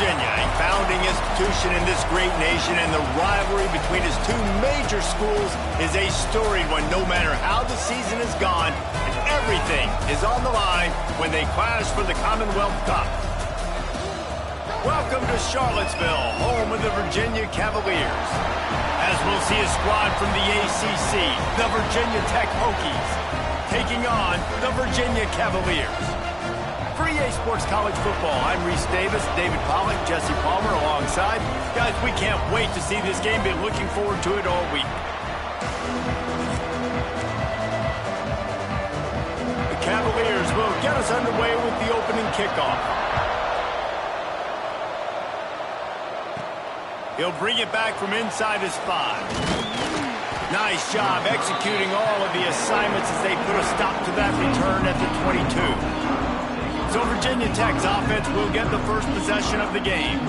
Virginia, a founding institution in this great nation, and the rivalry between its two major schools is a storied one no matter how the season has gone, and everything is on the line when they clash for the Commonwealth Cup. Welcome to Charlottesville, home of the Virginia Cavaliers. As we'll see a squad from the ACC, the Virginia Tech Hokies, taking on the Virginia Cavaliers. For EA Sports College Football, I'm Reese Davis, David Pollack, Jesse Palmer alongside. Guys, we can't wait to see this game. Been looking forward to it all week. The Cavaliers will get us underway with the opening kickoff. He'll bring it back from inside his 5. Nice job executing all of the assignments as they put a stop to that return at the 22. So Virginia Tech's offense will get the first possession of the game.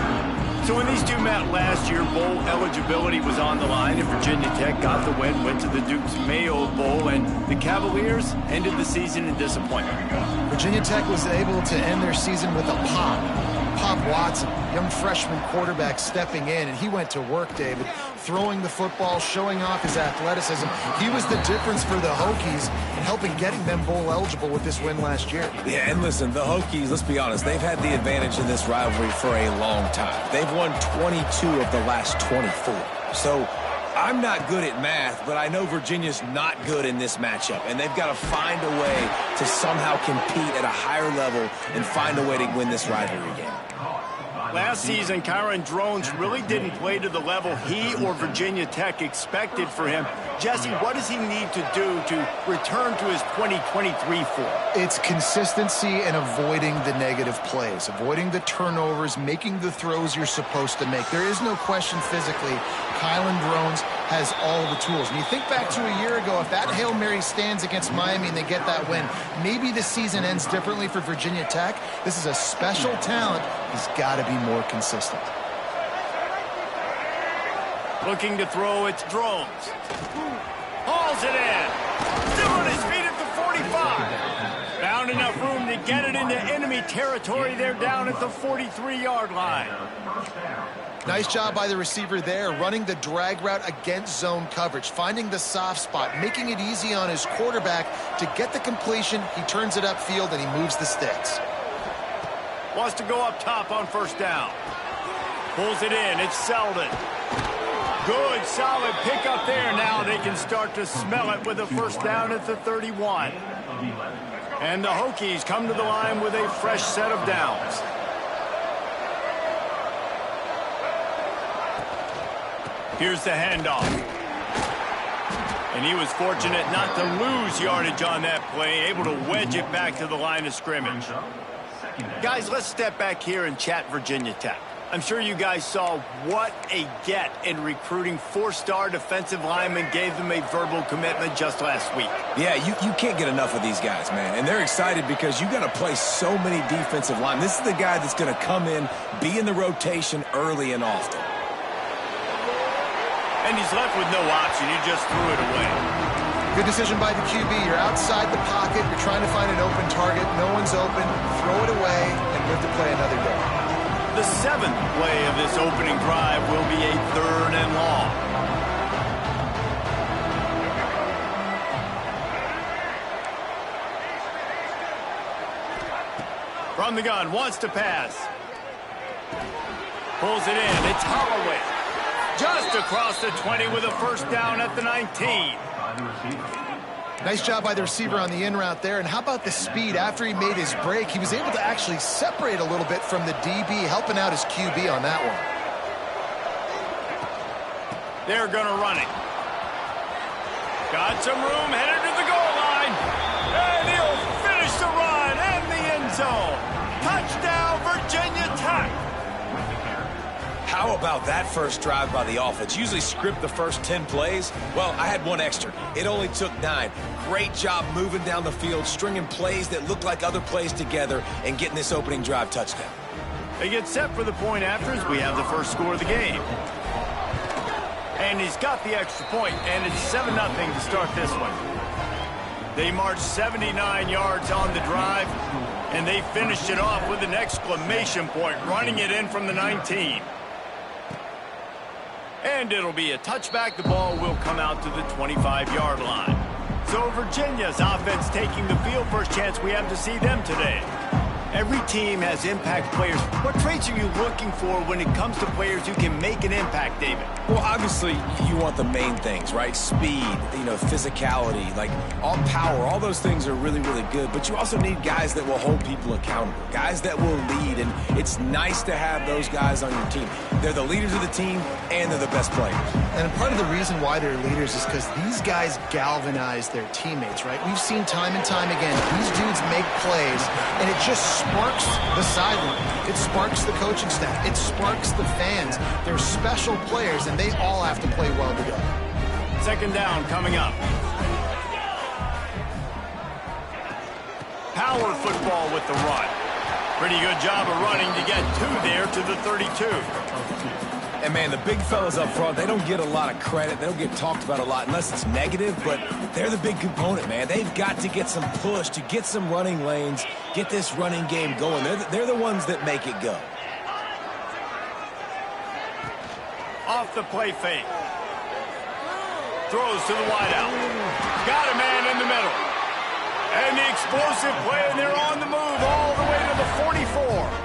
So when these two met last year, bowl eligibility was on the line, and Virginia Tech got the win, went to the Duke's Mayo Bowl, and the Cavaliers ended the season in disappointment. Virginia Tech was able to end their season with a Pop Watson, young freshman quarterback stepping in, and he went to work, David, throwing the football, showing off his athleticism. He was the difference for the Hokies in helping getting them bowl eligible with this win last year. Yeah, and listen, the Hokies, let's be honest, they've had the advantage in this rivalry for a long time. They've won 22 of the last 24. So I'm not good at math, but I know Virginia's not good in this matchup, and they've got to find a way to somehow compete at a higher level and find a way to win this rivalry game. Last season, Kyron Drones really didn't play to the level he or Virginia Tech expected for him. Jesse, what does he need to do to return to his 2023 form? It's consistency and avoiding the negative plays, avoiding the turnovers, making the throws you're supposed to make. There is no question physically, Kyron Drones has all of the tools. And you think back to a year ago, if that Hail Mary stands against Miami and they get that win, maybe the season ends differently for Virginia Tech. This is a special talent. He's got to be more consistent. Looking to throw, it's Drones. Hauls it in. Still on his feet at the 45. Found enough room to get it into enemy territory. They're down at the 43-yard line. Nice job by the receiver there, running the drag route against zone coverage, finding the soft spot, making it easy on his quarterback to get the completion. He turns it upfield, and he moves the sticks. Wants to go up top on first down. Pulls it in. It's Selden. Good, solid pickup there. Now they can start to smell it with a first down at the 31. And the Hokies come to the line with a fresh set of downs. Here's the handoff. And he was fortunate not to lose yardage on that play, able to wedge it back to the line of scrimmage. Guys, let's step back here and chat Virginia Tech. I'm sure you guys saw what a get in recruiting. 4-star defensive linemen gave them a verbal commitment just last week. Yeah, you can't get enough of these guys, man. And they're excited because you got to play so many defensive linemen. This is the guy that's going to come in, be in the rotation early and often. And he's left with no option. He just threw it away. Good decision by the QB. You're outside the pocket. You're trying to find an open target. No one's open. Throw it away and live to play another day. The 7th play of this opening drive will be a 3rd and long. From the gun, wants to pass. Pulls it in. It's Holloway. Just across the 20 with a first down at the 19. Nice job by the receiver on the in route there. And how about the speed? After he made his break, he was able to actually separate a little bit from the DB, helping out his QB on that one. They're going to run it. Got some room, headed to the goal line. And he'll finish the run in the end zone. Touchdown, Virginia Tech. How about that first drive by the offense? Usually script the first 10 plays. Well, I had one extra. It only took 9. Great job moving down the field, stringing plays that look like other plays together, and getting this opening drive touchdown. They get set for the point after as we have the first score of the game. And he's got the extra point, and it's 7-0 to start this one. They marched 79 yards on the drive, and they finished it off with an exclamation point, running it in from the 19. And it'll be a touchback. The ball will come out to the 25-yard line. So Virginia's offense taking the field. First chance we have to see them today. Every team has impact players. What traits are you looking for when it comes to players who can make an impact, David? Well, obviously, you want the main things, right? Speed, physicality, like all power. All those things are really, really good. But you also need guys that will hold people accountable, guys that will lead. And it's nice to have those guys on your team. They're the leaders of the team, and they're the best players. And part of the reason why they're leaders is because these guys galvanize their teammates, right? We've seen time and time again, these dudes make plays, and it just sparks the sideline. It sparks the coaching staff. It sparks the fans. They're special players, and they all have to play well together. Second down coming up. Power football with the run. Pretty good job of running to get two there to the 32. And, man, the big fellas up front, they don't get a lot of credit. They don't get talked about a lot unless it's negative, but they're the big component, man. They've got to get some push to get some running lanes, get this running game going. They're the ones that make it go. Off the play fake. Throws to the wideout. Got a man in the middle. And the explosive play, and they're on the move all the way to the 44.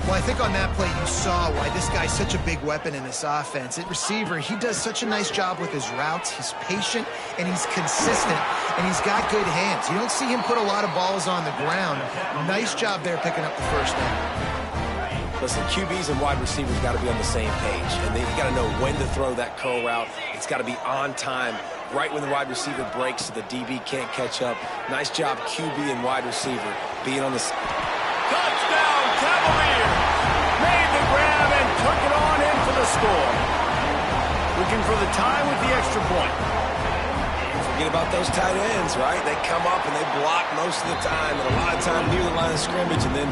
Well, I think on that play you saw why this guy's such a big weapon in this offense. At receiver, he does such a nice job with his routes. He's patient, and he's consistent, and he's got good hands. You don't see him put a lot of balls on the ground. Nice job there picking up the first down. Listen, QBs and wide receivers got to be on the same page, and you got to know when to throw that curl route. It's got to be on time, right when the wide receiver breaks so the DB can't catch up. Nice job, QB and wide receiver, being on the... Touchdown, Cavaliers! Made the grab and took it on in for the score. Looking for the tie with the extra point. Forget about those tight ends, right? They come up and they block most of the time, and a lot of time near the line of scrimmage, and then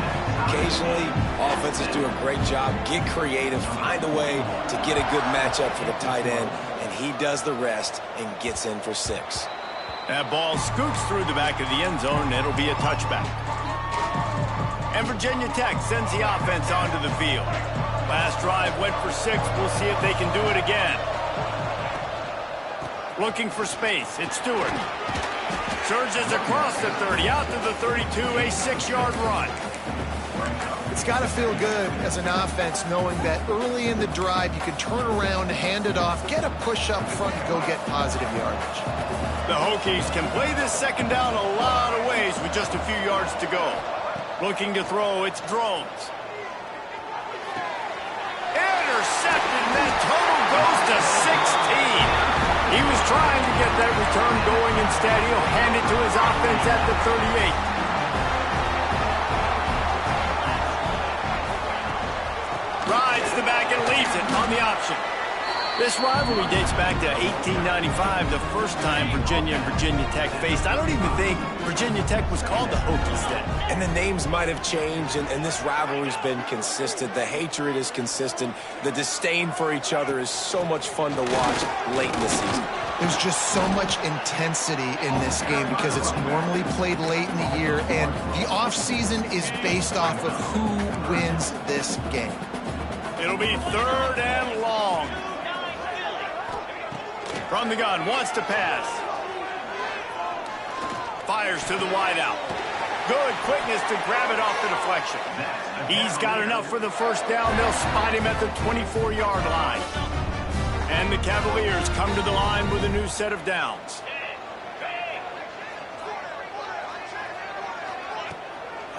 occasionally offenses do a great job, get creative, find a way to get a good matchup for the tight end, and he does the rest and gets in for 6. That ball scoots through the back of the end zone, and it'll be a touchback. And Virginia Tech sends the offense onto the field. Last drive went for 6. We'll see if they can do it again. Looking for space. It's Stewart. Surges across the 30, out to the 32, a 6-yard run. It's got to feel good as an offense knowing that early in the drive you can turn around, hand it off, get a push up front, and go get positive yardage. The Hokies can play this second down a lot of ways with just a few yards to go. Looking to throw, it's Drones. Intercepted, and that total goes to 16. He was trying to get that return going. Instead, he'll hand it to his offense at the 38. Rides the back and leaves it on the option. This rivalry dates back to 1895, the first time Virginia and Virginia Tech faced. I don't even think Virginia Tech was called the Hokies then. And the names might have changed, and this rivalry's been consistent. The hatred is consistent. The disdain for each other is so much fun to watch late in the season. There's just so much intensity in this game because it's normally played late in the year, and the offseason is based off of who wins this game. It'll be 3rd and long. From the gun, wants to pass. Fires to the wideout. Good quickness to grab it off the deflection. He's got enough for the first down. They'll spot him at the 24-yard line. And the Cavaliers come to the line with a new set of downs.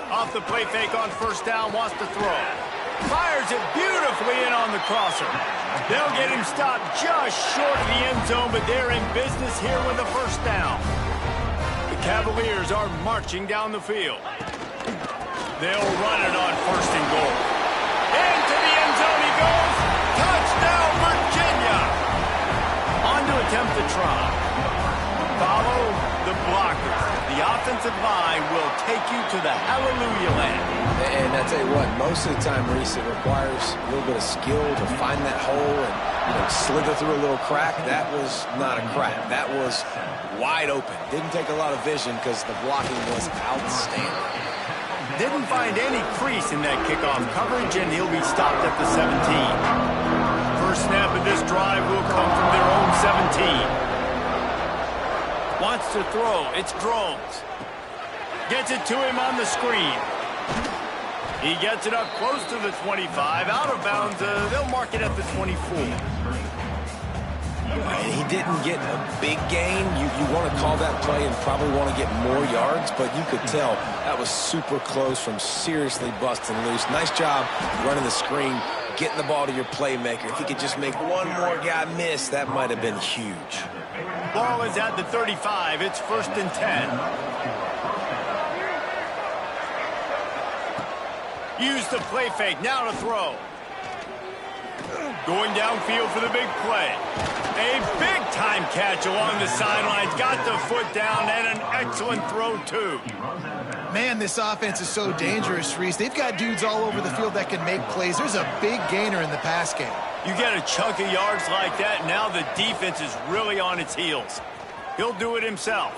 Off the play fake on first down, wants to throw. Fires it beautifully in on the crosser. They'll get him stopped just short of the end zone, but they're in business here with a first down. The Cavaliers are marching down the field. They'll run it on 1st and goal. Into the end zone he goes. Touchdown, Virginia! On to attempt the try. Follow the blockers. The offensive line will take you to the hallelujah land. And I tell you what, most of the time, Reese, it requires a little bit of skill to find that hole and slither through a little crack. That was not a crack. That was wide open. Didn't take a lot of vision because the blocking was outstanding. Didn't find any crease in that kickoff coverage, and he'll be stopped at the 17. First snap of this drive will come from their own 17. Wants to throw. It's Drones. Gets it to him on the screen. He gets it up close to the 25. Out of bounds. They'll mark it at the 24. And he didn't get a big gain. You want to call that play and probably want to get more yards, but you could tell that was super close from seriously busting loose. Nice job running the screen, getting the ball to your playmaker. If he could just make one more guy miss, that might have been huge. Ball is at the 35. It's 1st and 10. Use the play fake. Now to throw. Going downfield for the big play. A big-time catch along the sidelines. Got the foot down and an excellent throw, too. Man, this offense is so dangerous, Reese. They've got dudes all over the field that can make plays. There's a big gainer in the pass game. You get a chunk of yards like that, now the defense is really on its heels. He'll do it himself.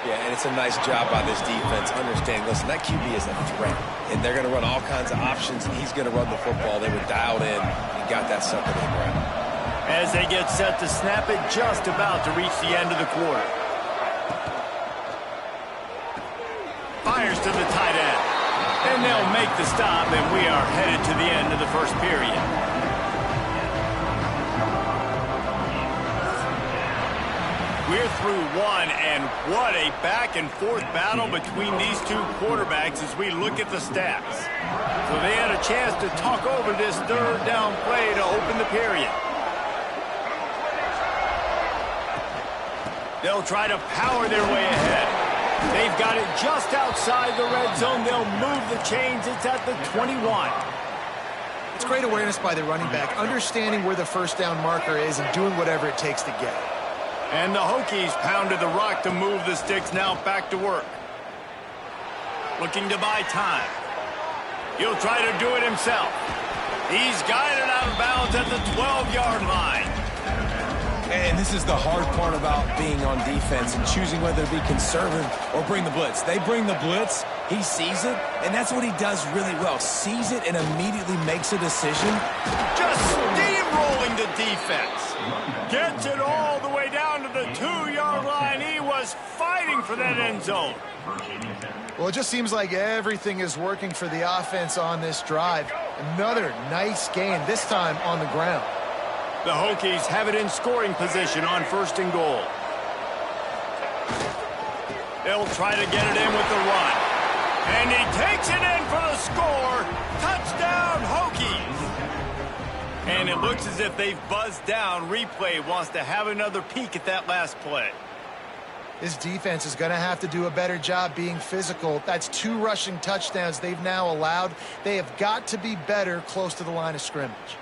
Yeah, and it's a nice job by this defense. Understanding, listen, that QB is a threat, and they're going to run all kinds of options, and he's going to run the football. They were dialed in and got that sucker to the ground. As they get set to snap it, just about to reach the end of the quarter. Fires to the tight end. And they'll make the stop, and we are headed to the end of the first period. We're through one, and what a back-and-forth battle between these two quarterbacks as we look at the stats. So they had a chance to talk over this third down play to open the period. They'll try to power their way ahead. They've got it just outside the red zone. They'll move the chains. It's at the 21. It's great awareness by the running back, understanding where the first down marker is and doing whatever it takes to get it. And the Hokies pounded the rock to move the sticks. Now back to work. Looking to buy time. He'll try to do it himself. He's guided out of bounds at the 12-yard line. And this is the hard part about being on defense and choosing whether to be conservative or bring the blitz. They bring the blitz, he sees it, and that's what he does really well. Sees it and immediately makes a decision. Just steamrolling the defense. Gets it all the way down to the 2-yard line. He was fighting for that end zone. Well, it just seems like everything is working for the offense on this drive. Another nice gain, this time on the ground. The Hokies have it in scoring position on 1st and goal. They'll try to get it in with the run. And he takes it in for the score. Touchdown, Hokies. And it looks as if they've buzzed down. Replay wants to have another peek at that last play. This defense is going to have to do a better job being physical. That's 2 rushing touchdowns they've now allowed. They have got to be better close to the line of scrimmage.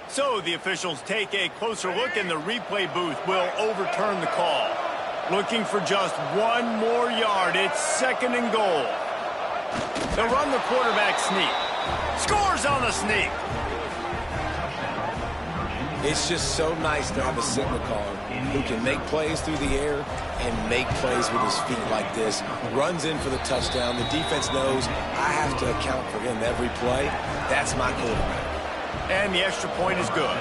So the officials take a closer look, and the replay booth will overturn the call. Looking for just 1 more yard. It's 2nd and goal. They'll run the quarterback sneak. Scores on the sneak. It's just so nice to have a signal caller who can make plays through the air and make plays with his feet like this. Runs in for the touchdown. The defense knows I have to account for him every play. That's my quarterback. And the extra point is good.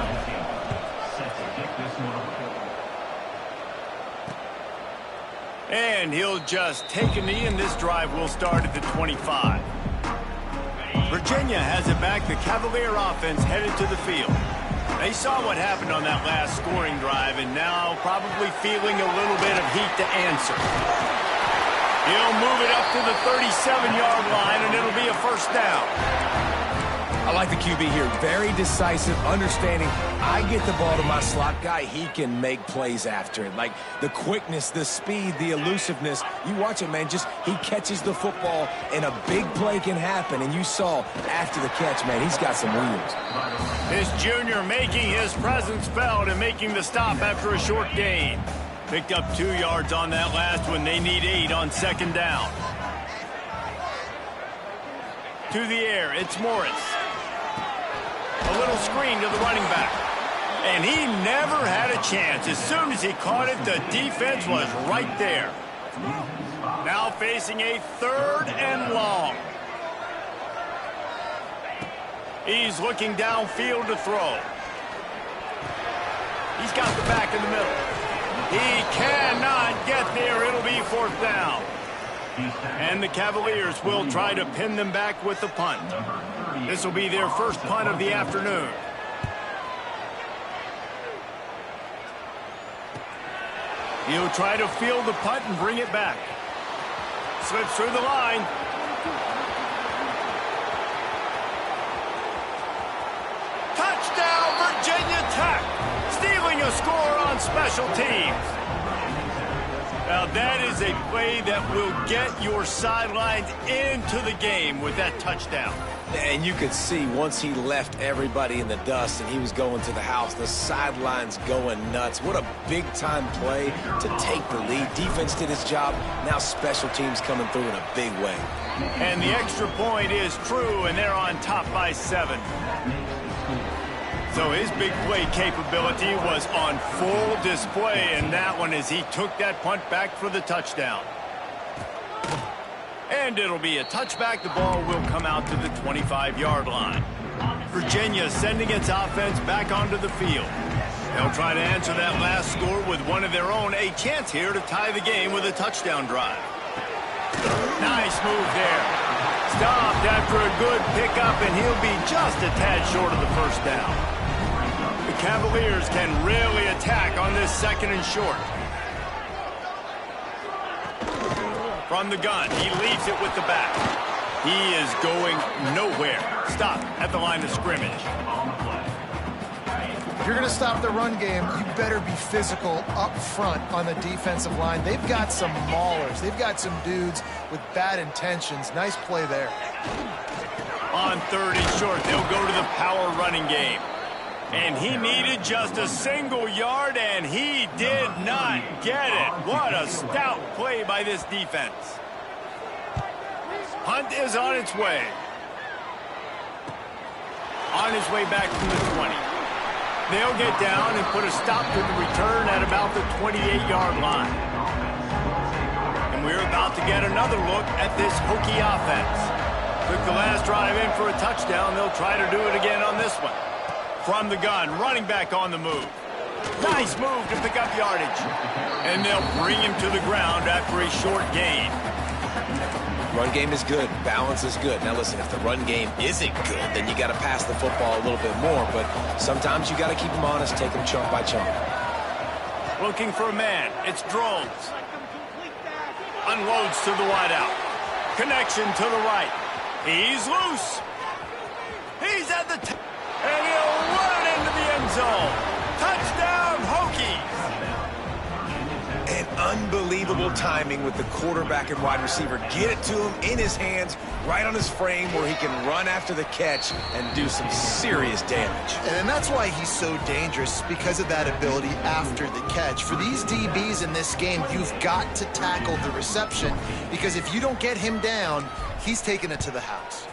And he'll just take a knee, and this drive will start at the 25. Virginia has it back. The Cavalier offense headed to the field. They saw what happened on that last scoring drive, and now probably feeling a little bit of heat to answer. He'll move it up to the 37-yard line, and it'll be a 1st down. I like the QB here. Very decisive, understanding I get the ball to my slot guy, he can make plays after it. Like the quickness, the speed, the elusiveness. You watch it, man, just he catches the football and a big play can happen. And you saw after the catch, man, he's got some wheels. This junior making his presence felt and making the stop after a short gain. Picked up 2 yards on that last one. They need 8 on 2nd down. To the air, it's Morris. A little screen to the running back. And he never had a chance. As soon as he caught it, the defense was right there. Now facing a 3rd and long. He's looking downfield to throw. He's got the back in the middle. He cannot get there. It'll be 4th down. And the Cavaliers will try to pin them back with the punt. This will be their first punt of the afternoon. He'll try to field the punt and bring it back. Slips through the line. Touchdown, Virginia Tech. Stealing a score on special teams. Now that is a play that will get your sidelines into the game with that touchdown. And you could see once he left everybody in the dust and he was going to the house, the sidelines going nuts. What a big-time play to take the lead. Defense did its job. Now special teams coming through in a big way. And the extra point is true, and they're on top by 7. So his big play capability was on full display in that one as he took that punt back for the touchdown. And it'll be a touchback. The ball will come out to the 25-yard line. Virginia sending its offense back onto the field. They'll try to answer that last score with one of their own. A chance here to tie the game with a touchdown drive. Nice move there. Stopped after a good pickup, and he'll be just a tad short of the first down. The Cavaliers can really attack on this 2nd and short. From the gun, he leaves it with the back. He is going nowhere. Stop at the line of scrimmage. If you're going to stop the run game, you better be physical up front on the defensive line. They've got some maulers. They've got some dudes with bad intentions. Nice play there. On 3rd and short, they'll go to the power running game. And he needed just a single yard, and he did not get it. What a stout play by this defense. Hunt is on its way. On his way back from the 20. They'll get down and put a stop to the return at about the 28-yard line. And we're about to get another look at this Hokie offense. Took the last drive in for a touchdown. They'll try to do it again on this one. From the gun, running back on the move. Nice move to pick up yardage. And they'll bring him to the ground after a short gain. Run game is good. Balance is good. Now listen, if the run game isn't good, then you got to pass the football a little bit more. But sometimes you got to keep them honest, take them chunk by chunk. Looking for a man. It's Drones. Unloads to the wideout. Connection to the right. He's loose. He's at the top. And he'll run into the end zone. Touchdown, Hokies. And unbelievable timing with the quarterback and wide receiver. Get it to him in his hands, right on his frame where he can run after the catch and do some serious damage. And that's why he's so dangerous, because of that ability after the catch. For these DBs in this game, you've got to tackle the reception, because if you don't get him down, he's taking it to the house.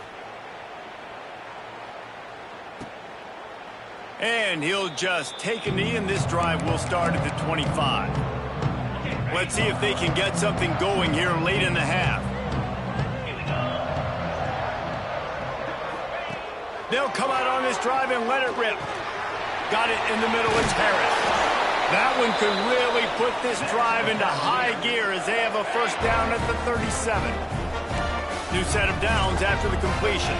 And he'll just take a knee, and this drive will start at the 25. Let's see if they can get something going here late in the half. They'll come out on this drive and let it rip. Got it in the middle, it's Harris. That one could really put this drive into high gear as they have a first down at the 37. New set of downs after the completion.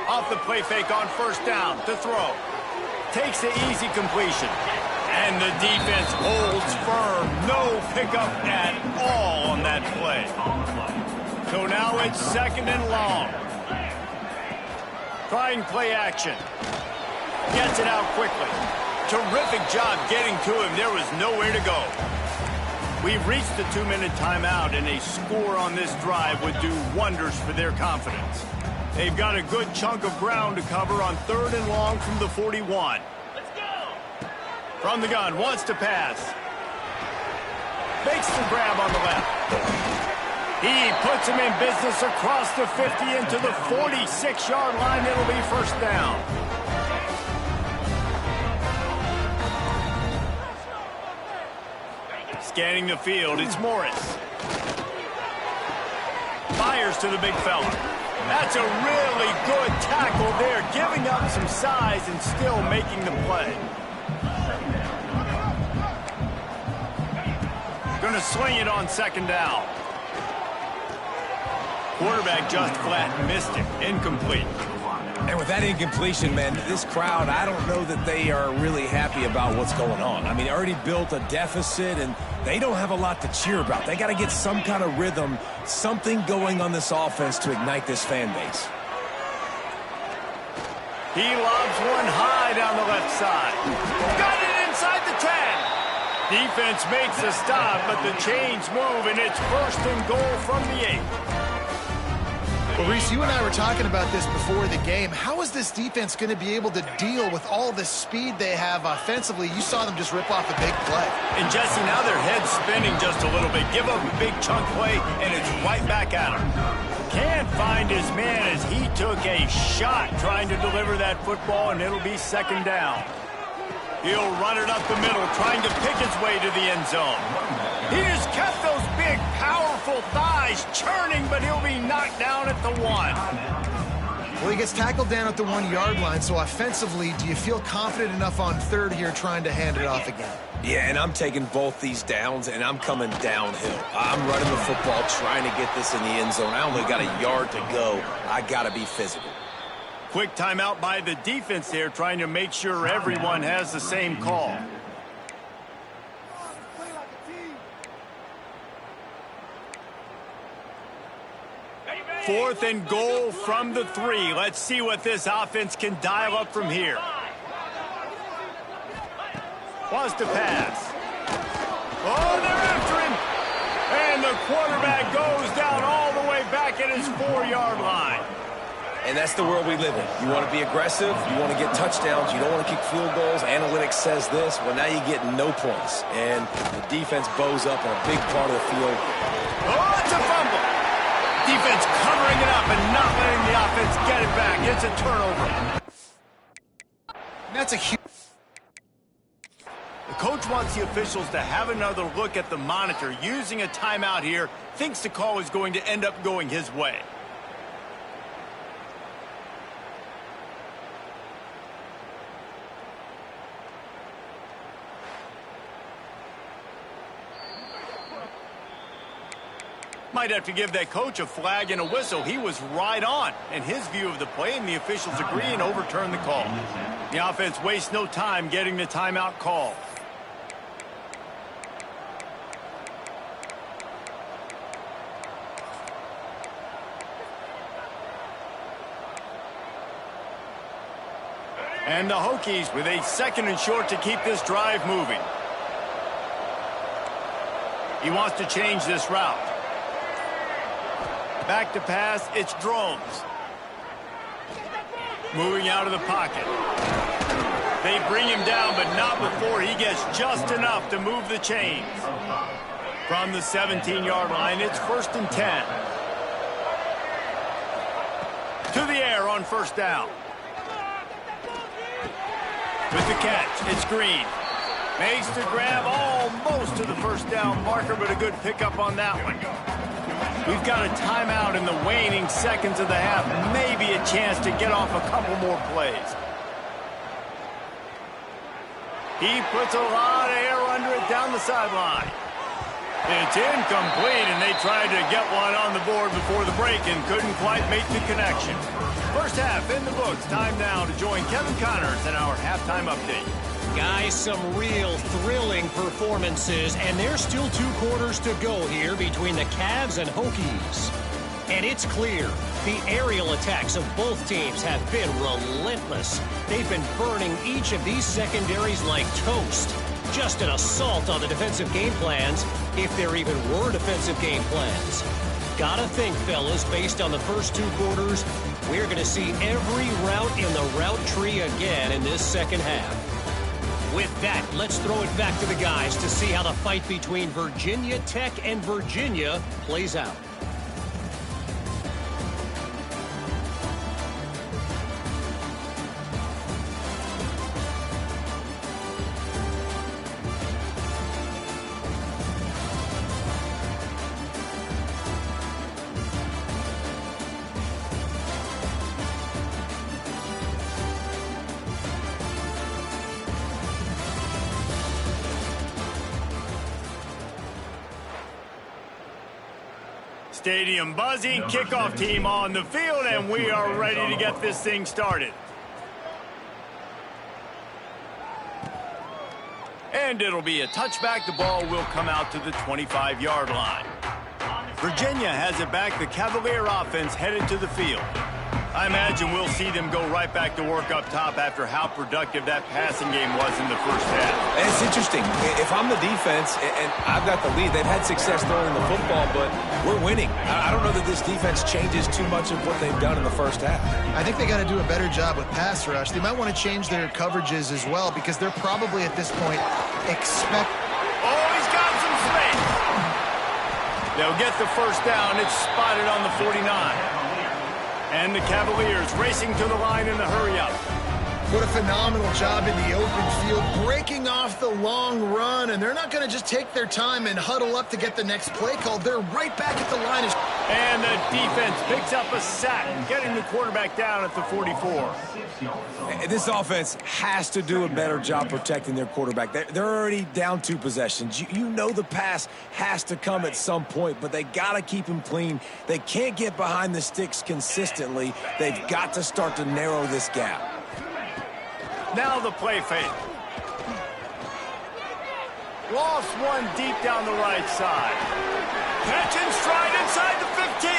Off the play fake on first down to throw. Takes the easy completion. And the defense holds firm. No pickup at all on that play. So now it's 2nd and long. Trying play action. Gets it out quickly. Terrific job getting to him. There was nowhere to go. We've reached the 2-minute timeout, and a score on this drive would do wonders for their confidence. They've got a good chunk of ground to cover on 3rd and long from the 41. Let's go! From the gun, wants to pass. Makes the grab on the left. He puts him in business across the 50 into the 46-yard line. It'll be first down. Scanning the field, it's Morris. Fires to the big fella. That's a really good tackle there, giving up some size and still making the play. Going to swing it on second down. Quarterback just flat missed it. Incomplete. And with that incompletion, man, this crowd, I don't know that they are really happy about what's going on. I mean, they already built a deficit, and they don't have a lot to cheer about. They got to get some kind of rhythm, something going on this offense to ignite this fan base. He lobs one high down the left side. Got it inside the 10. Defense makes a stop, but the chains move, and it's first and goal from the 8. Well, Reese, you and I were talking about this before the game. How is this defense going to be able to deal with all the speed they have offensively? You saw them just rip off a big play. And, Jesse, now their head's spinning just a little bit. Give up a big chunk play, and it's right back at him. Can't find his man as he took a shot trying to deliver that football, and it'll be second down. He'll run it up the middle, trying to pick his way to the end zone. He just kept those big, powerful thighs churning, but he'll be knocked down at the 1. Well, he gets tackled down at the 1-yard line, so offensively, do you feel confident enough on third here trying to hand it off again? Yeah, and I'm taking both these downs, and I'm coming downhill. I'm running the football, trying to get this in the end zone. I only got a yard to go. I got to be physical. Quick timeout by the defense there, trying to make sure everyone has the same call. Fourth and goal from the 3. Let's see what this offense can dial up from here. Wants to pass. Oh, they're after him. And the quarterback goes down all the way back at his 4-yard line. And that's the world we live in. You want to be aggressive. You want to get touchdowns. You don't want to kick field goals. Analytics says this. Well, now you get no points. And the defense bows up in a big part of the field. Oh, it's a fumble. Defense covering it up and not letting the offense get it back. It's a turnover. That's a huge... The coach wants the officials to have another look at the monitor. Using a timeout here, thinks the call is going to end up going his way. Might have to give that coach a flag and a whistle. He was right on in his view of the play, and the officials agree and overturn the call. The offense wastes no time getting the timeout call. And the Hokies with a second and short to keep this drive moving. He wants to change this route. Back to pass, it's Drones. Moving out of the pocket. They bring him down, but not before he gets just enough to move the chains. From the 17-yard line, it's first and 10. To the air on first down. With the catch, it's Green. Makes the grab almost to the first down marker, but a good pickup on that one. We've got a timeout in the waning seconds of the half. Maybe a chance to get off a couple more plays. He puts a lot of air under it down the sideline. It's incomplete, and they tried to get one on the board before the break and couldn't quite make the connection. First half in the books. Time now to join Kevin Connors in our halftime update. Guys, some real thrilling performances, and there's still 2 quarters to go here between the Cavs and Hokies. And it's clear, the aerial attacks of both teams have been relentless. They've been burning each of these secondaries like toast. Just an assault on the defensive game plans, if there even were defensive game plans. Gotta think, fellas, based on the first 2 quarters, we're going to see every route in the route tree again in this second half. With that, let's throw it back to the guys to see how the fight between Virginia Tech and Virginia plays out. Stadium buzzing, kickoff team on the field, and we are ready to get this thing started. And it'll be a touchback. The ball will come out to the 25-yard line. Virginia has it back. The Cavalier offense headed to the field. I imagine we'll see them go right back to work up top after how productive that passing game was in the first half. And it's interesting. If I'm the defense and I've got the lead, they've had success throwing the football, but we're winning. I don't know that this defense changes too much of what they've done in the first half. I think they got to do a better job with pass rush. They might want to change their coverages as well because they're probably at this point expect. Oh, he's got some space. They'll get the first down. It's spotted on the 49. And the Cavaliers racing to the line in the hurry-up. What a phenomenal job in the open field, breaking off the long run, and they're not going to just take their time and huddle up to get the next play called. They're right back at the line. And the defense picks up a sack, getting the quarterback down at the 44. This offense has to do a better job protecting their quarterback. They're already down 2 possessions. You know the pass has to come at some point, but they got to keep him clean. They can't get behind the sticks consistently. They've got to start to narrow this gap. Now the play fake. Lost one deep down the right side. Catch and stride inside the 15.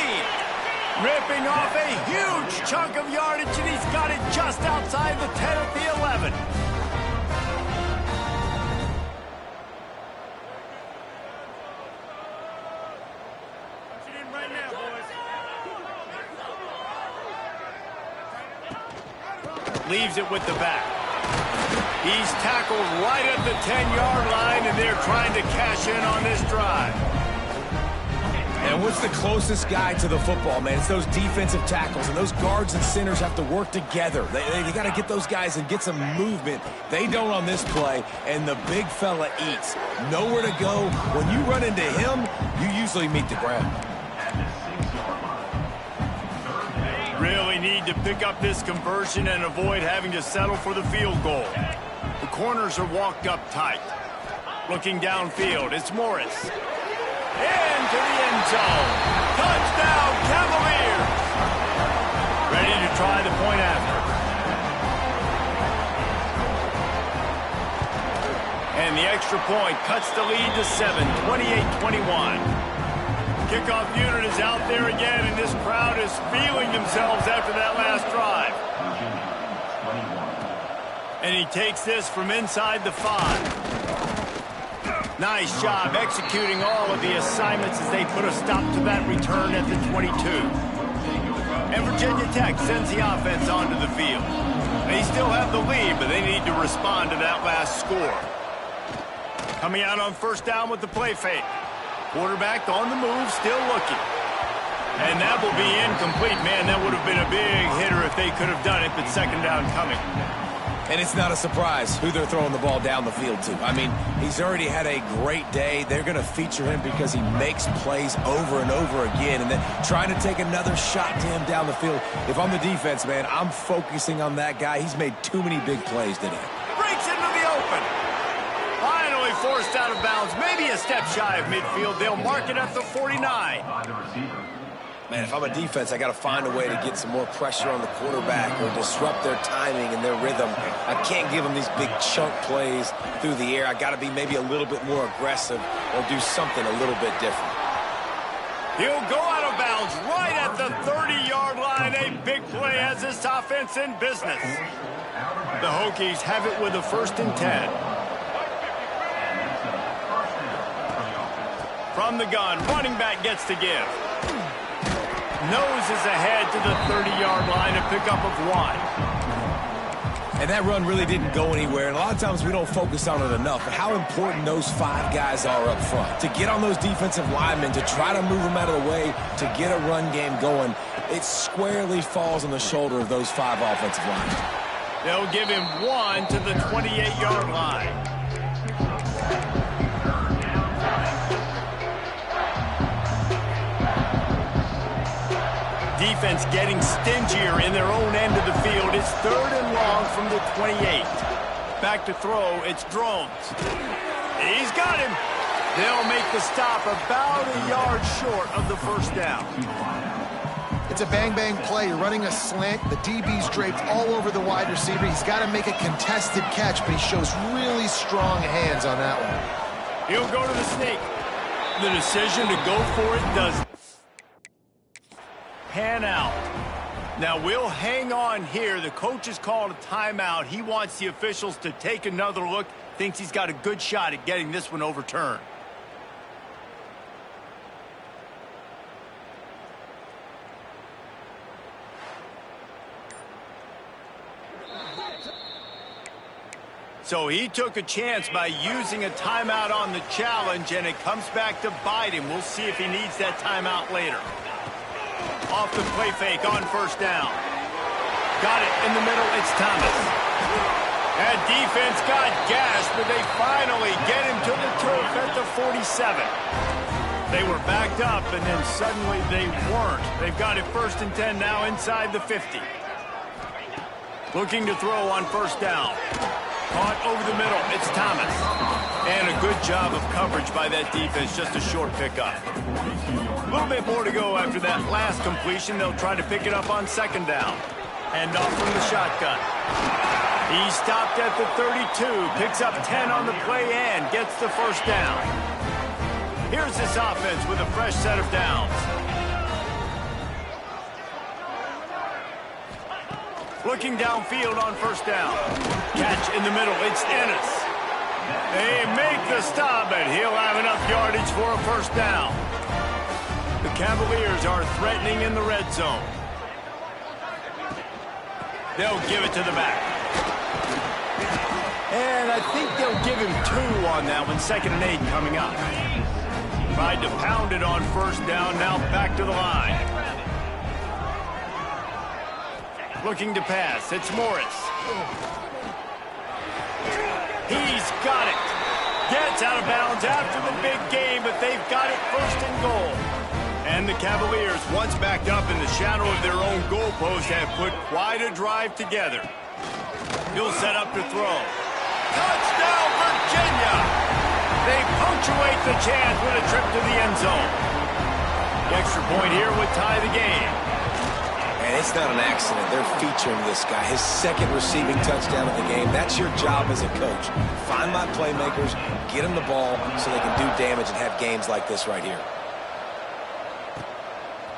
Ripping off a huge chunk of yardage, and he's got it just outside the 10 at the 11. Right now, boys. Leaves it with the back. He's tackled right at the 10-yard line, and they're trying to cash in on this drive. And what's the closest guy to the football, man? It's those defensive tackles, and those guards and centers have to work together. They got to get those guys and get some movement. They don't on this play, and the big fella eats. Nowhere to go. When you run into him, you usually meet the ground. Really need to pick up this conversion and avoid having to settle for the field goal. The corners are walked up tight. Looking downfield, it's Morris. Into the end zone. Touchdown, Cavaliers. Ready to try the point after. And the extra point cuts the lead to 7, 28-21. Kickoff unit is out there again, and this crowd is feeling themselves after that last drive. And he takes this from inside the 5. Nice job executing all of the assignments as they put a stop to that return at the 22. And Virginia Tech sends the offense onto the field. They still have the lead, but they need to respond to that last score. Coming out on first down with the play fake. Quarterback on the move, still looking. And that will be incomplete. Man, that would have been a big hitter if they could have done it, but second down coming. And it's not a surprise who they're throwing the ball down the field to. I mean, he's already had a great day. They're going to feature him because he makes plays over and over again. And then trying to take another shot to him down the field. If I'm the defense, man, I'm focusing on that guy. He's made too many big plays today. Breaks into the open. Finally forced out of bounds. Maybe a step shy of midfield. They'll mark it at the 49. Man, if I'm a defense, I got to find a way to get some more pressure on the quarterback or disrupt their timing and their rhythm. I can't give them these big chunk plays through the air. I got to be maybe a little bit more aggressive or do something a little bit different. He'll go out of bounds right at the 30-yard line. A big play has this offense in business. The Hokies have it with a 1st and 10. From the gun, running back gets to give. Noses ahead to the 30-yard line, a pickup of 1. And that run really didn't go anywhere. And a lot of times we don't focus on it enough. But how important those 5 guys are up front. To get on those defensive linemen, to try to move them out of the way, to get a run game going, it squarely falls on the shoulder of those 5 offensive linemen. They'll give him 1 to the 28-yard line. Defense getting stingier in their own end of the field. It's 3rd and long from the 28. Back to throw, it's Drones. He's got him. They'll make the stop about a yard short of the first down. It's a bang-bang play. You're running a slant. The DB's draped all over the wide receiver. He's got to make a contested catch, but he shows really strong hands on that one. He'll go to the sneak. The decision to go for it does pan out. Now we'll hang on here. The coach has called a timeout. He wants the officials to take another look. Thinks he's got a good shot at getting this one overturned. So he took a chance by using a timeout on the challenge, and it comes back to bite him. We'll see if he needs that timeout later. Off the play fake on first down. Got it in the middle. It's Thomas. That defense got gassed, but they finally get him to the turf at the 47. They were backed up, and then suddenly they weren't. They've got it 1st and 10 now inside the 50. Looking to throw on first down. Caught over the middle. It's Thomas. And a good job of coverage by that defense. Just a short pickup. A little bit more to go after that last completion. They'll try to pick it up on second down. And off from the shotgun. He stopped at the 32. Picks up 10 on the play and gets the first down. Here's this offense with a fresh set of downs. Looking downfield on first down. Catch in the middle. It's Ennis. They make the stop, and he'll have enough yardage for a first down. The Cavaliers are threatening in the red zone. They'll give it to the back. And I think they'll give him 2 on that one. 2nd and 8 coming up. Tried to pound it on first down. Now back to the line. Looking to pass. It's Morris. He's got it. Gets out of bounds after the big game, but they've got it 1st and goal. And the Cavaliers, once backed up in the shadow of their own goalpost, have put quite a drive together. He'll set up to throw. Touchdown, Virginia! They punctuate the chance with a trip to the end zone. The extra point here would tie the game. And it's not an accident. They're featuring this guy. His 2nd receiving touchdown of the game. That's your job as a coach. Find my playmakers, get them the ball so they can do damage and have games like this right here.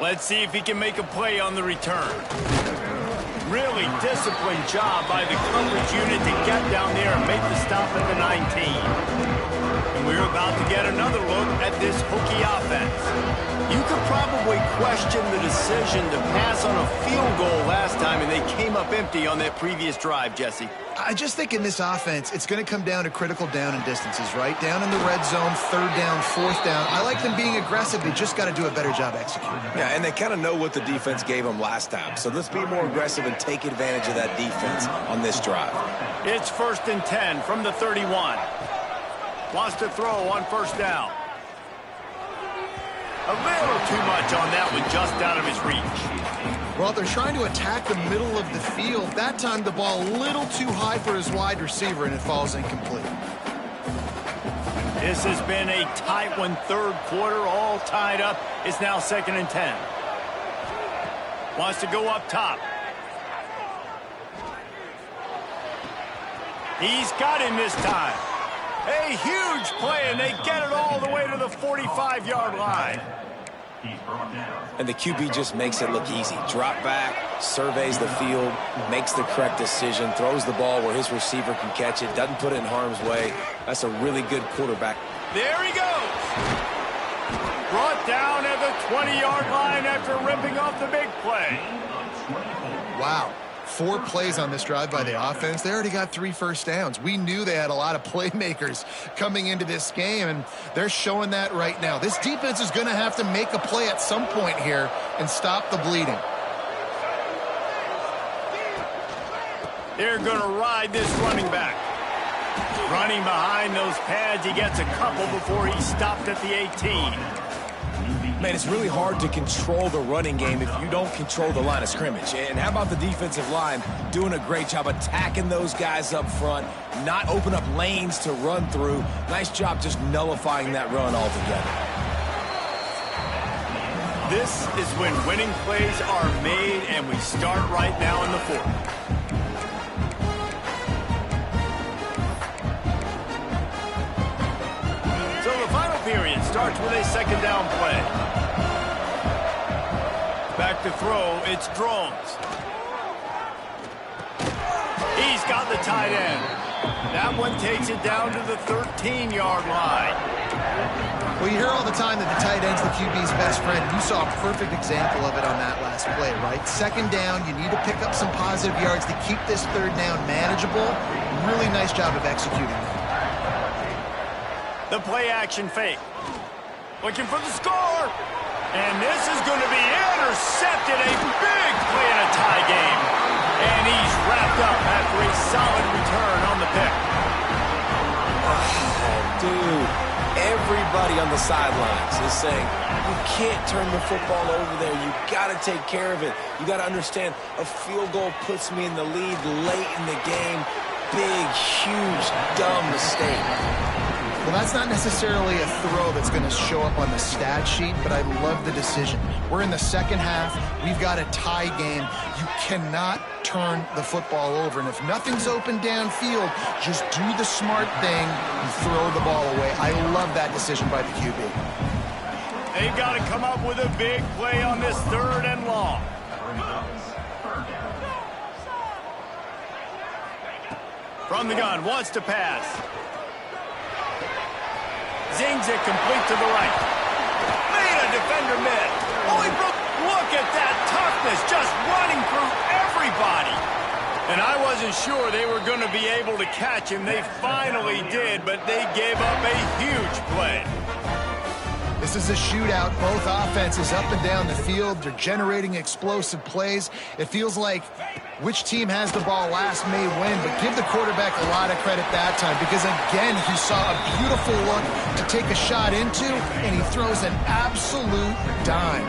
Let's see if he can make a play on the return. Really disciplined job by the coverage unit to get down there and make the stop at the 19. And we're about to get another look at this Hokie offense. You could probably question the decision to pass on a field goal last time, and they came up empty on that previous drive, Jesse. I just think in this offense, it's going to come down to critical down and distances, right? Down in the red zone, 3rd down, 4th down. I like them being aggressive. They just got to do a better job executing. Yeah, and they kind of know what the defense gave them last time. So let's be more aggressive and take advantage of that defense on this drive. It's 1st and 10 from the 31. Wants to throw on first down. A little too much on that one, just out of his reach. Well, they're trying to attack the middle of the field. That time the ball a little too high for his wide receiver, and it falls incomplete. This has been a tight one, 3rd quarter, all tied up. It's now 2nd and 10. Wants to go up top. He's got him this time. A huge play, and they get it all the way to the 45-yard line. And the QB just makes it look easy. Drop back, surveys the field, makes the correct decision, throws the ball where his receiver can catch it, doesn't put it in harm's way. That's a really good quarterback. There he goes. Brought down at the 20-yard line after ripping off the big play. Wow. 4 plays on this drive by the offense. They already got 3 first downs. We knew they had a lot of playmakers coming into this game, and they're showing that right now. This defense is going to have to make a play at some point here and stop the bleeding. They're going to ride this running back. Running behind those pads, he gets a couple before he's stopped at the 18. Man, it's really hard to control the running game if you don't control the line of scrimmage. And how about the defensive line doing a great job attacking those guys up front, not open up lanes to run through. Nice job just nullifying that run altogether. This is when winning plays are made, and we start right now in the fourth. So the final period starts with a second down play. Back to throw, it's Drones. He's got the tight end. That one takes it down to the 13-yard line. Well, you hear all the time that the tight end's the QB's best friend. You saw a perfect example of it on that last play, right? Second down, you need to pick up some positive yards to keep this third down manageable. Really nice job of executing that. The play-action fake. Looking for the score. And this is going to be intercepted. A big play in a tie game. And he's wrapped up after a solid return on the pick. Dude, everybody on the sidelines is saying, you can't turn the football over there. You got to take care of it. You got to understand, a field goal puts me in the lead late in the game. Big, huge, dumb mistake. Well, that's not necessarily a throw that's going to show up on the stat sheet, but I love the decision. We're in the second half. We've got a tie game. You cannot turn the football over. And if nothing's open downfield, just do the smart thing and throw the ball away. I love that decision by the QB. They've got to come up with a big play on this third and long. From the gun, wants to pass. Zings it complete to the right. Made a defender miss. Oh, he broke. Look at that toughness, just running through everybody. And I wasn't sure they were going to be able to catch him. They finally did, but they gave up a huge play. This is a shootout. Both offenses up and down the field. They're generating explosive plays. It feels like which team has the ball last may win, but give the quarterback a lot of credit that time because, again, he saw a beautiful look to take a shot into, and he throws an absolute dime.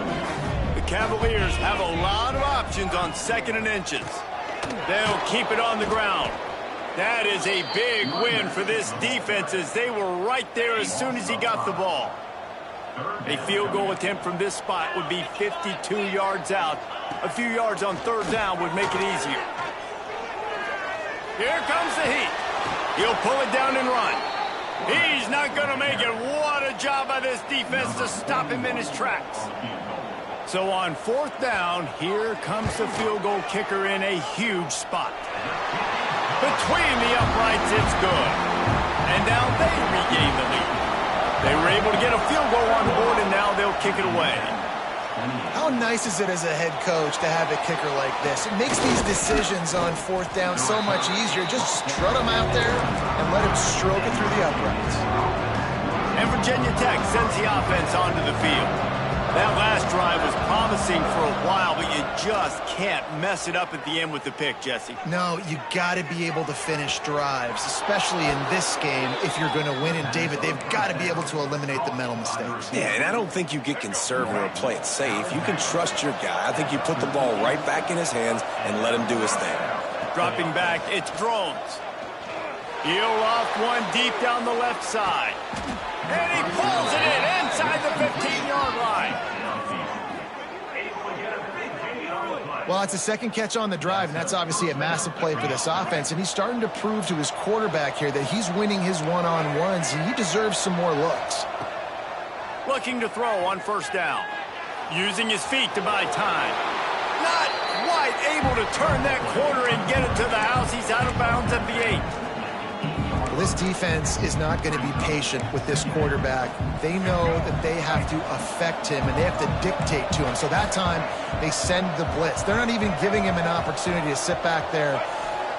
The Cavaliers have a lot of options on second and inches. They'll keep it on the ground. That is a big win for this defense as they were right there as soon as he got the ball. A field goal attempt from this spot would be 52 yards out. A few yards on third down would make it easier. Here comes the heat. He'll pull it down and run. He's not going to make it. What a job by this defense to stop him in his tracks. So on fourth down, here comes the field goal kicker in a huge spot. Between the uprights, it's good. And now they regain the lead. They were able to get a field goal on the board, and now they'll kick it away. How nice is it as a head coach to have a kicker like this? It makes these decisions on fourth down so much easier. Just strut him out there and let him stroke it through the uprights. And Virginia Tech sends the offense onto the field. That last drive was promising for a while, but you just can't mess it up at the end with the pick, Jesse. No, you got to be able to finish drives, especially in this game if you're going to win. And, David, they've got to be able to eliminate the mental mistakes. Yeah, and I don't think you get conservative or play it safe. You can trust your guy. I think you put the ball right back in his hands and let him do his thing. Dropping back, it's Drones. He'll off one deep down the left side. And he pulls it in inside the 15-yard line. Well, it's a second catch on the drive, and that's obviously a massive play for this offense. And he's starting to prove to his quarterback here that he's winning his one-on-ones, and he deserves some more looks. Looking to throw on first down. Using his feet to buy time. Not quite able to turn that corner and get it to the house. He's out of bounds at the 8. This defense is not going to be patient with this quarterback. They know that they have to affect him, and they have to dictate to him. So that time, they send the blitz. They're not even giving him an opportunity to sit back there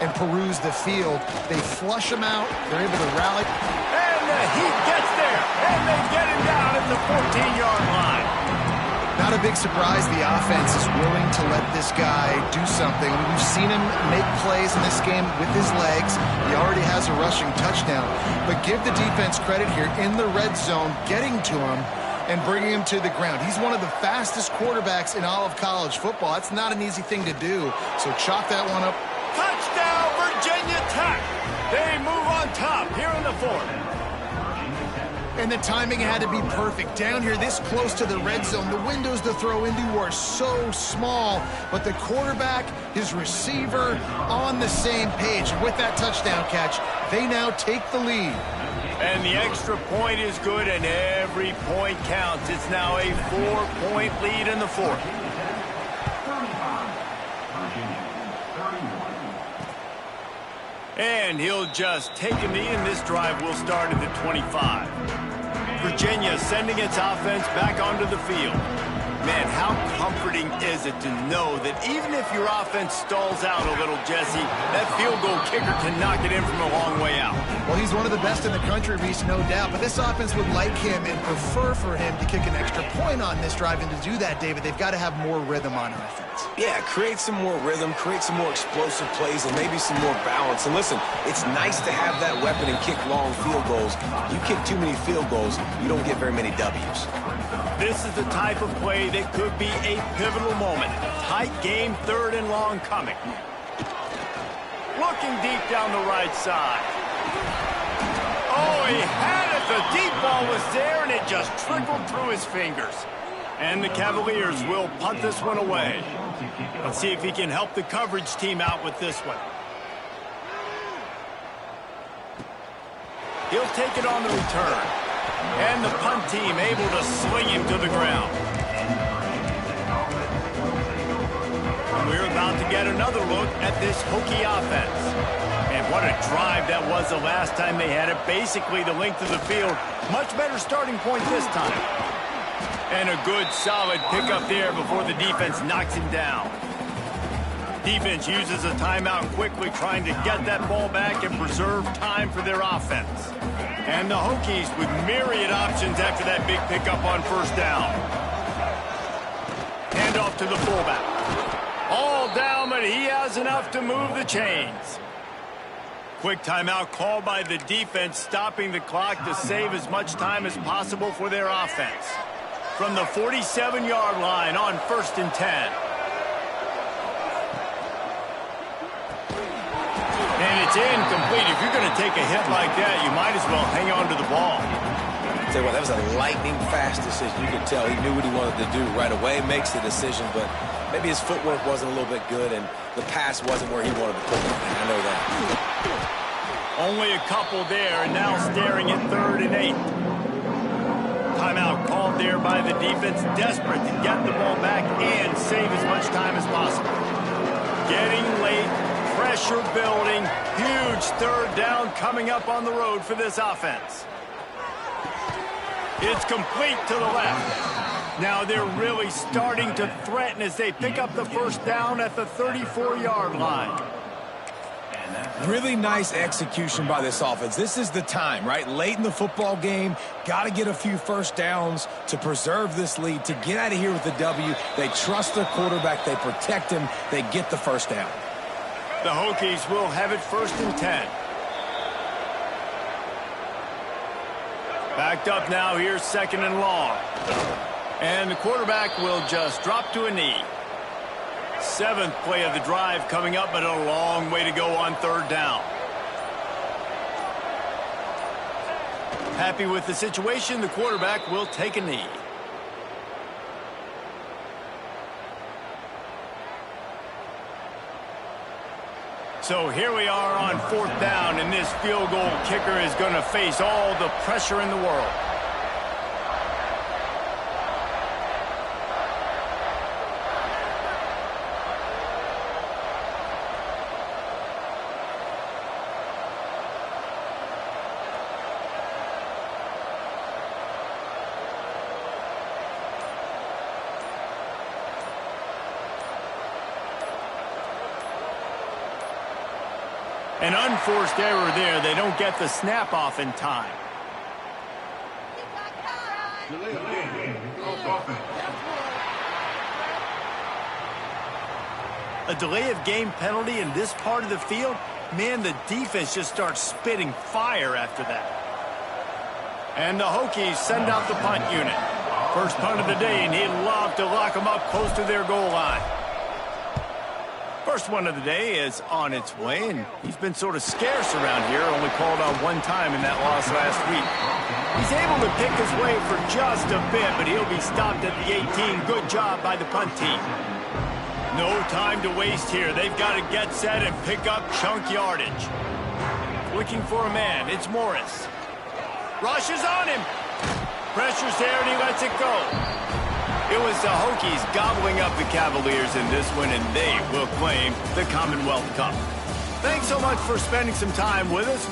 and peruse the field. They flush him out. They're able to rally. And the Heat gets there, and they get him down at the 14-yard line. Not a big surprise the offense is willing to let this guy do something. We've seen him make plays in this game with his legs. He already has a rushing touchdown. But give the defense credit here in the red zone, getting to him and bringing him to the ground. He's one of the fastest quarterbacks in all of college football. That's not an easy thing to do, so chalk that one up. Touchdown, Virginia Tech. They move on top here in the fourth. And the timing had to be perfect. Down here, this close to the red zone, the windows to throw into are so small, but the quarterback, his receiver, on the same page. And with that touchdown catch, they now take the lead. And the extra point is good, and every point counts. It's now a 4-point lead in the fourth. And he'll just take a knee, and this drive will start at the 25. Virginia sending its offense back onto the field. Man, how comforting is it to know that even if your offense stalls out a little, Jesse, that field goal kicker can knock it in from a long way out. Well, he's one of the best in the country, Reese, no doubt. But this offense would like him and prefer for him to kick an extra point on this drive. And to do that, David, they've got to have more rhythm on offense. Yeah, create some more rhythm, create some more explosive plays, and maybe some more balance. And listen, it's nice to have that weapon and kick long field goals. You kick too many field goals, you don't get very many W's. This is the type of play that could be a pivotal moment. Tight game, 3rd and long coming. Looking deep down the right side. Oh, he had it. The deep ball was there, and it just trickled through his fingers. And the Cavaliers will punt this one away. Let's see if he can help the coverage team out with this one. He'll take it on the return. And the punt team able to sling him to the ground. And we're about to get another look at this Hokie offense. And what a drive that was the last time they had it. Basically the length of the field. Much better starting point this time. And a good solid pickup there before the defense knocks him down. Defense uses a timeout quickly, trying to get that ball back and preserve time for their offense. And the Hokies with myriad options after that big pickup on first down. Hand off to the fullback. All down, but he has enough to move the chains. Quick timeout called by the defense, stopping the clock to save as much time as possible for their offense. From the 47-yard line on 1st and 10. And it's incomplete. If you're going to take a hit like that, you might as well hang on to the ball. Tell you what, that was a lightning-fast decision. You could tell he knew what he wanted to do right away, makes the decision, but maybe his footwork wasn't a little bit good, and the pass wasn't where he wanted to put it. I know that. Only a couple there, and now staring at 3rd and 8. Timeout called there by the defense, desperate to get the ball back and save as much time as possible. Getting late, pressure building, huge 3rd down coming up on the road for this offense. It's complete to the left. Now they're really starting to threaten as they pick up the first down at the 34-yard line. Really nice execution by this offense. This is the time, right? Late in the football game, got to get a few first downs to preserve this lead, to get out of here with the W. They trust their quarterback. They protect him. They get the first down. The Hokies will have it 1st and 10. Backed up now, here's 2nd and long. And the quarterback will just drop to a knee. 7th play of the drive coming up, but a long way to go on 3rd down. Happy with the situation, the quarterback will take a knee. So here we are on 4th down, and this field goal kicker is going to face all the pressure in the world. An unforced error there. They don't get the snap off in time. A delay of game penalty in this part of the field? Man, the defense just starts spitting fire after that. And the Hokies send out the punt unit. First punt of the day, and he'd love to lock them up close to their goal line. First one of the day is on its way, and he's been sort of scarce around here, only called on one time in that loss last week. He's able to pick his way for just a bit, but he'll be stopped at the 18. Good job by the punt team. No time to waste here. They've got to get set and pick up chunk yardage. Looking for a man. It's Morris. Rushes on him. Pressure's there, and he lets it go. It was the Hokies gobbling up the Cavaliers in this one, and they will claim the Commonwealth Cup. Thanks so much for spending some time with us.